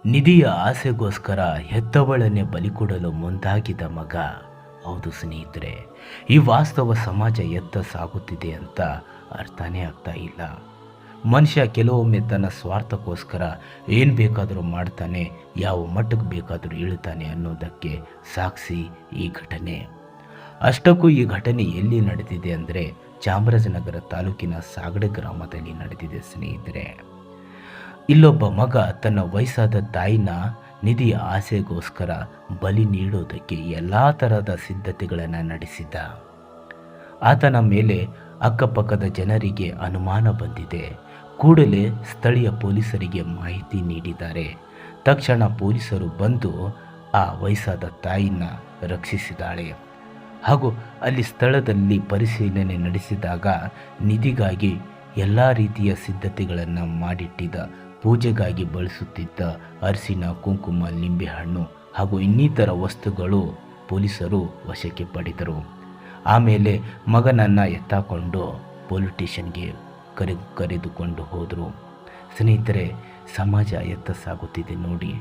ನಿಧಿಯ ಆಸೆಗೋಸ್ಕರ ಹೆತ್ತವಳನ್ನೇ ಬಲಿಕೊಡಲು ಮುಂದಾಗಿದ್ದ ಮಗ. ಹೌದು ಸ್ನೇಹಿತರೆ, ಈ ವಾಸ್ತವ ಸಮಾಜ ಎತ್ತ ಸಾಗುತ್ತಿದೆ ಅಂತ ಅರ್ಥನೇ ಆಗ್ತಾ ಇಲ್ಲ. ಮನುಷ್ಯ ಕೆಲವೊಮ್ಮೆ ತನ್ನ ಸ್ವಾರ್ಥಕ್ಕೋಸ್ಕರ ಏನು ಬೇಕಾದರೂ ಮಾಡ್ತಾನೆ, ಯಾವ ಮಟ್ಟಕ್ಕೆ ಬೇಕಾದರೂ ಇಳ್ತಾನೆ ಅನ್ನೋದಕ್ಕೆ ಸಾಕ್ಷಿ ಈ ಘಟನೆ. ಅಷ್ಟಕ್ಕೂ ಈ ಘಟನೆ ಎಲ್ಲಿ ನಡೆದಿದೆ ಅಂದರೆ ಚಾಮರಾಜನಗರ ತಾಲೂಕಿನ ಸಾಗಡೆ ಗ್ರಾಮದಲ್ಲಿ ನಡೆದಿದೆ ಸ್ನೇಹಿತರೆ. ಇಲ್ಲೊಬ್ಬ ಮಗ ತನ್ನ ವಯಸ್ಸಾದ ತಾಯಿನ ನಿಧಿಯ ಆಸೆಗೋಸ್ಕರ ಬಲಿ ನೀಡೋದಕ್ಕೆ ಎಲ್ಲ ಥರದ ಸಿದ್ಧತೆಗಳನ್ನು ನಡೆಸಿದ್ದ. ಆತನ ಮೇಲೆ ಅಕ್ಕಪಕ್ಕದ ಜನರಿಗೆ ಅನುಮಾನ ಬಂದಿದೆ. ಕೂಡಲೇ ಸ್ಥಳೀಯ ಪೊಲೀಸರಿಗೆ ಮಾಹಿತಿ ನೀಡಿದ್ದಾರೆ. ತಕ್ಷಣ ಪೊಲೀಸರು ಬಂದು ಆ ವಯಸ್ಸಾದ ತಾಯಿನ ರಕ್ಷಿಸಿದ್ದಾಳೆ. ಹಾಗೂ ಅಲ್ಲಿ ಸ್ಥಳದಲ್ಲಿ ಪರಿಶೀಲನೆ ನಡೆಸಿದಾಗ ನಿಧಿಗಾಗಿ ಎಲ್ಲ ರೀತಿಯ ಸಿದ್ಧತೆಗಳನ್ನು ಮಾಡಿಟ್ಟಿದ್ದ, ಪೂಜೆಗಾಗಿ ಬಳಸುತ್ತಿದ್ದ ಅರಿಶಿನ, ಕುಂಕುಮ, ಲಿಂಬೆಹಣ್ಣು ಹಾಗೂ ಇನ್ನಿತರ ವಸ್ತುಗಳು ಪೊಲೀಸರು ವಶಕ್ಕೆ ಪಡೆದರು. ಆಮೇಲೆ ಮಗನನ್ನು ಎತ್ತಾಕೊಂಡು ಪೊಲೀಸ್ ಸ್ಟೇಷನ್ಗೆ ಕರೆದುಕೊಂಡು ಹೋದರು. ಸ್ನೇಹಿತರೆ, ಸಮಾಜ ಎತ್ತ ಸಾಗುತ್ತಿದೆ ನೋಡಿ.